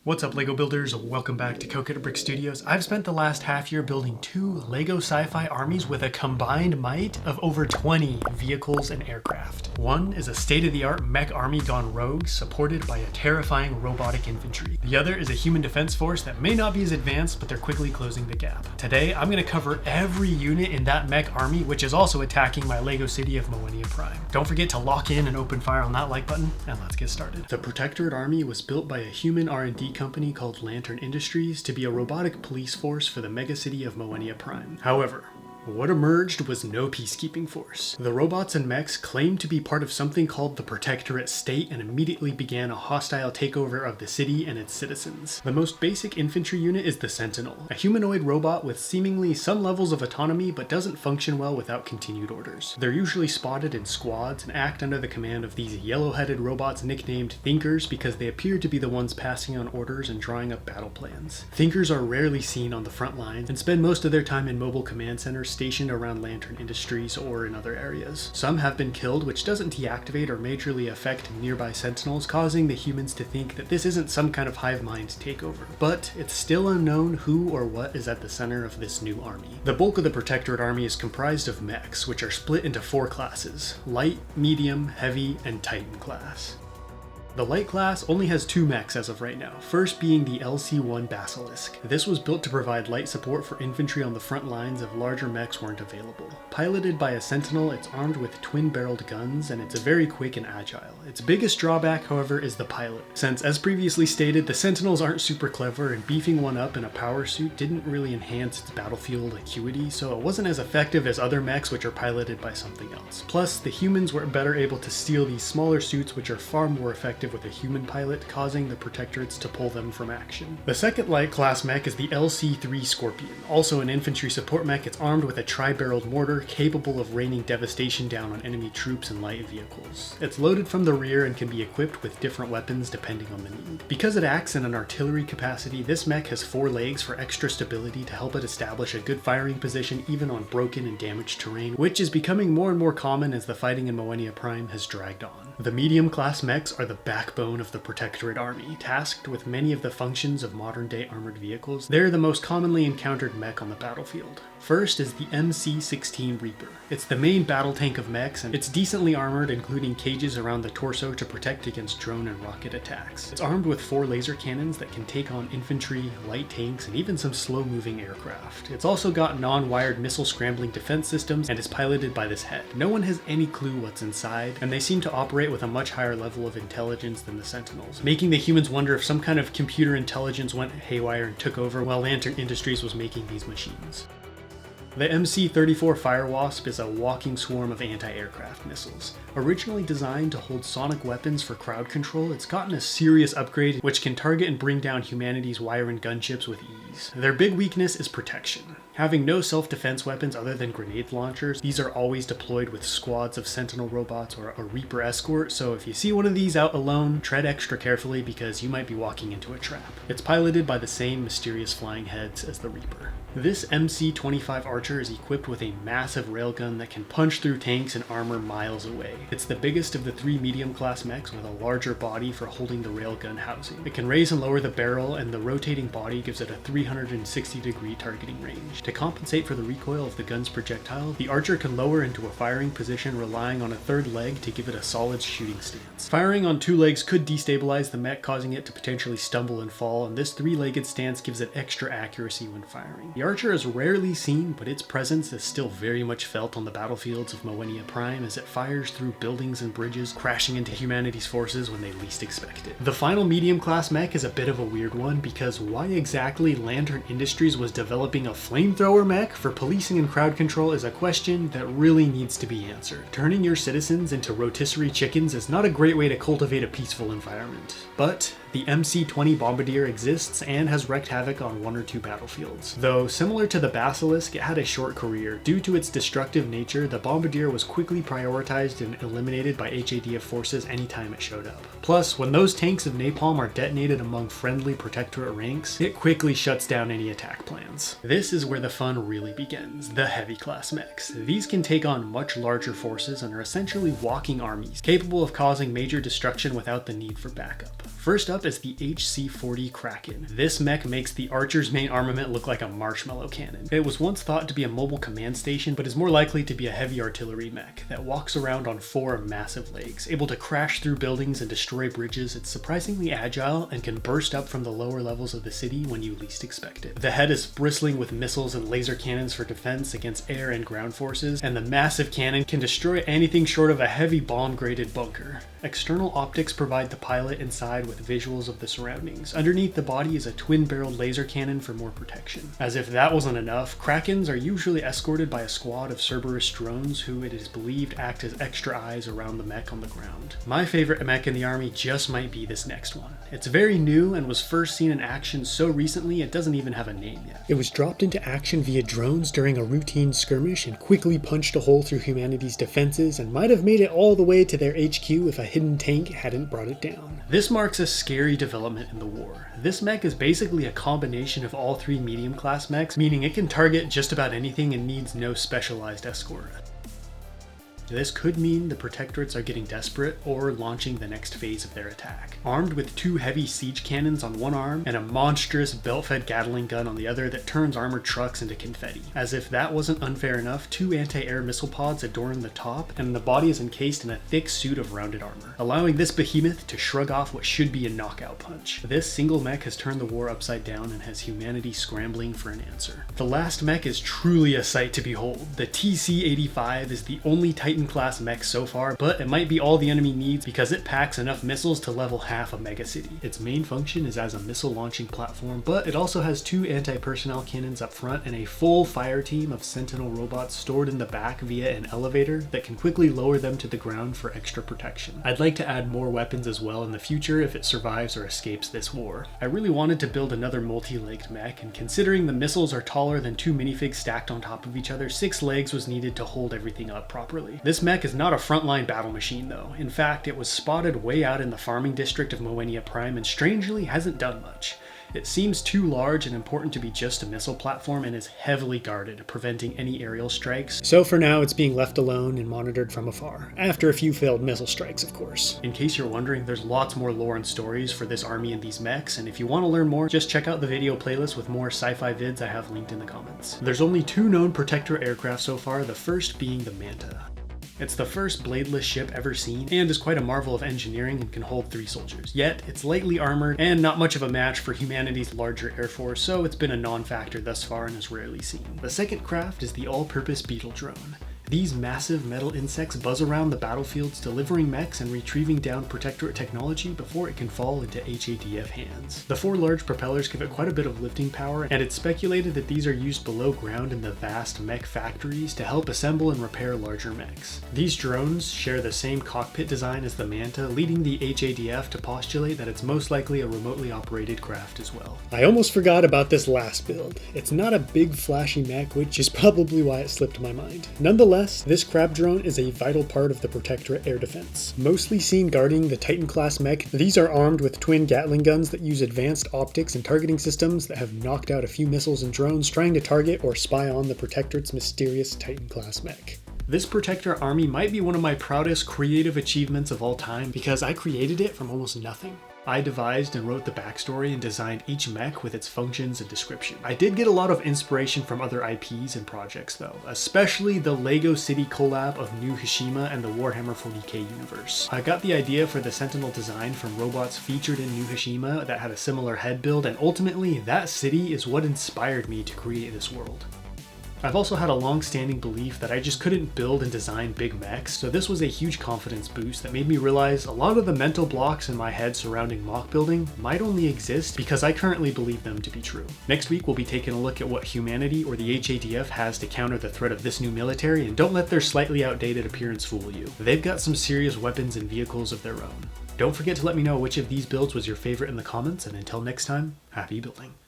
What's up, Lego builders? Welcome back to Coconut Brick Studios. I've spent the last half year building 2 Lego sci-fi armies with a combined might of over 20 vehicles and aircraft. One is a state-of-the-art mech army gone rogue, supported by a terrifying robotic infantry. The other is a human defense force that may not be as advanced, but they're quickly closing the gap. Today, I'm going to cover every unit in that mech army, which is also attacking my Lego city of Moenia Prime. Don't forget to lock in and open fire on that like button, and let's get started. The Protectorate Army was built by a human R&D company called Lantern Industries to be a robotic police force for the megacity of Moenia Prime. However, what emerged was no peacekeeping force. The robots and mechs claimed to be part of something called the Protectorate State and immediately began a hostile takeover of the city and its citizens. The most basic infantry unit is the Sentinel, a humanoid robot with seemingly some levels of autonomy but doesn't function well without continued orders. They're usually spotted in squads and act under the command of these yellow-headed robots nicknamed Thinkers because they appear to be the ones passing on orders and drawing up battle plans. Thinkers are rarely seen on the front lines and spend most of their time in mobile command centers stationed around Lantern Industries or in other areas. Some have been killed, which doesn't deactivate or majorly affect nearby sentinels, causing the humans to think that this isn't some kind of hive mind takeover. But it's still unknown who or what is at the center of this new army. The bulk of the Protectorate Army is comprised of mechs, which are split into 4 classes: light, medium, heavy, and Titan class. The light class only has 2 mechs as of right now, first being the LC-1 Basilisk. This was built to provide light support for infantry on the front lines if larger mechs weren't available. Piloted by a Sentinel, it's armed with twin-barreled guns, and it's very quick and agile. Its biggest drawback, however, is the pilot, since, as previously stated, the Sentinels aren't super clever, and beefing one up in a power suit didn't really enhance its battlefield acuity, so it wasn't as effective as other mechs which are piloted by something else. Plus, the humans were better able to steal these smaller suits which are far more effective with a human pilot, causing the Protectorates to pull them from action. The second light class mech is the LC-3 Scorpion. Also an infantry support mech, it's armed with a tri-barreled mortar capable of raining devastation down on enemy troops and light vehicles. It's loaded from the rear and can be equipped with different weapons depending on the need. Because it acts in an artillery capacity, this mech has 4 legs for extra stability to help it establish a good firing position even on broken and damaged terrain, which is becoming more and more common as the fighting in Moenia Prime has dragged on. The medium class mechs are the backbone of the Protectorate Army, tasked with many of the functions of modern-day armored vehicles. They're the most commonly encountered mech on the battlefield. First is the MC-16 Reaper. It's the main battle tank of mechs, and it's decently armored, including cages around the torso to protect against drone and rocket attacks. It's armed with 4 laser cannons that can take on infantry, light tanks, and even some slow-moving aircraft. It's also got non-wired missile scrambling defense systems and is piloted by this head. No one has any clue what's inside, and they seem to operate with a much higher level of intelligence than the Sentinels, making the humans wonder if some kind of computer intelligence went haywire and took over while Lantern Industries was making these machines. The MC-34 Firewasp is a walking swarm of anti-aircraft missiles. Originally designed to hold sonic weapons for crowd control, it's gotten a serious upgrade which can target and bring down humanity's wire and gunships with ease. Their big weakness is protection. Having no self-defense weapons other than grenade launchers, these are always deployed with squads of Sentinel robots or a Reaper escort, so if you see one of these out alone, tread extra carefully because you might be walking into a trap. It's piloted by the same mysterious flying heads as the Reaper. This MC-25 Archer is equipped with a massive railgun that can punch through tanks and armor miles away. It's the biggest of the 3 medium-class mechs with a larger body for holding the railgun housing. It can raise and lower the barrel, and the rotating body gives it a 360-degree targeting range. To compensate for the recoil of the gun's projectile, the Archer can lower into a firing position relying on a 3rd leg to give it a solid shooting stance. Firing on 2 legs could destabilize the mech, causing it to potentially stumble and fall, and this 3-legged stance gives it extra accuracy when firing. The Archer is rarely seen, but its presence is still very much felt on the battlefields of Moenia Prime as it fires through buildings and bridges, crashing into humanity's forces when they least expect it. The final medium-class mech is a bit of a weird one because why exactly Lantern Industries was developing a flamethrower mech for policing and crowd control is a question that really needs to be answered. Turning your citizens into rotisserie chickens is not a great way to cultivate a peaceful environment. But the MC-20 Bombardier exists and has wreaked havoc on 1 or 2 battlefields. Though similar to the Basilisk, it had a short career. Due to its destructive nature, the Bombardier was quickly prioritized and eliminated by HADF forces anytime it showed up. Plus, when those tanks of napalm are detonated among friendly Protectorate ranks, it quickly shuts down any attack plans. This is where the fun really begins, the heavy class mechs. These can take on much larger forces and are essentially walking armies, capable of causing major destruction without the need for backup. First up is the HC-40 Kraken. This mech makes the Archer's main armament look like a marshmallow cannon. It was once thought to be a mobile command station, but is more likely to be a heavy artillery mech that walks around on 4 massive legs. Able to crash through buildings and destroy bridges, it's surprisingly agile and can burst up from the lower levels of the city when you least expect it. The head is bristling with missiles and laser cannons for defense against air and ground forces, and the massive cannon can destroy anything short of a heavy bomb-graded bunker. External optics provide the pilot inside with visuals of the surroundings. Underneath the body is a twin-barreled laser cannon for more protection. As if that wasn't enough, Krakens are usually escorted by a squad of Cerberus drones who it is believed act as extra eyes around the mech on the ground. My favorite mech in the army just might be this next one. It's very new and was first seen in action so recently it doesn't even have a name yet. It was dropped into action via drones during a routine skirmish and quickly punched a hole through humanity's defenses and might have made it all the way to their HQ if a hidden tank hadn't brought it down. This marks a scary development in the war. This mech is basically a combination of all 3 medium-class mechs, meaning it can target just about anything and needs no specialized escort. This could mean the Protectorates are getting desperate or launching the next phase of their attack. Armed with 2 heavy siege cannons on one arm and a monstrous belt-fed Gatling gun on the other that turns armored trucks into confetti. As if that wasn't unfair enough, 2 anti-air missile pods adorn the top, and the body is encased in a thick suit of rounded armor, allowing this behemoth to shrug off what should be a knockout punch. This single mech has turned the war upside down and has humanity scrambling for an answer. The last mech is truly a sight to behold. The TC-85 is the only Titan class mech so far, but it might be all the enemy needs because it packs enough missiles to level half a megacity. Its main function is as a missile launching platform, but it also has 2 anti-personnel cannons up front and a full fire team of sentinel robots stored in the back via an elevator that can quickly lower them to the ground for extra protection. I'd like to add more weapons as well in the future if it survives or escapes this war. I really wanted to build another multi-legged mech, and considering the missiles are taller than 2 minifigs stacked on top of each other, 6 legs was needed to hold everything up properly. This mech is not a frontline battle machine though. In fact, it was spotted way out in the farming district of Moenia Prime and strangely hasn't done much. It seems too large and important to be just a missile platform and is heavily guarded, preventing any aerial strikes. So for now, it's being left alone and monitored from afar, after a few failed missile strikes, of course. In case you're wondering, there's lots more lore and stories for this army and these mechs, and if you want to learn more, just check out the video playlist with more sci-fi vids I have linked in the comments. There's only 2 known Protector aircraft so far, the first being the Manta. It's the first bladeless ship ever seen, and is quite a marvel of engineering and can hold 3 soldiers. Yet, it's lightly armored, and not much of a match for humanity's larger air force, so it's been a non-factor thus far and is rarely seen. The second craft is the all-purpose beetle drone. These massive metal insects buzz around the battlefields, delivering mechs and retrieving down Protectorate technology before it can fall into HADF hands. The 4 large propellers give it quite a bit of lifting power, and it's speculated that these are used below ground in the vast mech factories to help assemble and repair larger mechs. These drones share the same cockpit design as the Manta, leading the HADF to postulate that it's most likely a remotely operated craft as well. I almost forgot about this last build. It's not a big flashy mech, which is probably why it slipped my mind. Nonetheless, this crab drone is a vital part of the Protectorate air defense. Mostly seen guarding the Titan-class mech, these are armed with twin Gatling guns that use advanced optics and targeting systems that have knocked out a few missiles and drones trying to target or spy on the Protectorate's mysterious Titan-class mech. This Protector army might be one of my proudest creative achievements of all time because I created it from almost nothing. I devised and wrote the backstory and designed each mech with its functions and description. I did get a lot of inspiration from other IPs and projects though, especially the LEGO City collab of New Hishima and the Warhammer 40k universe. I got the idea for the Sentinel design from robots featured in New Hishima that had a similar head build, and ultimately that city is what inspired me to create this world. I've also had a long-standing belief that I just couldn't build and design big mechs, so this was a huge confidence boost that made me realize a lot of the mental blocks in my head surrounding mock building might only exist because I currently believe them to be true. Next week we'll be taking a look at what humanity or the HADF has to counter the threat of this new military, and don't let their slightly outdated appearance fool you. They've got some serious weapons and vehicles of their own. Don't forget to let me know which of these builds was your favorite in the comments, and until next time, happy building.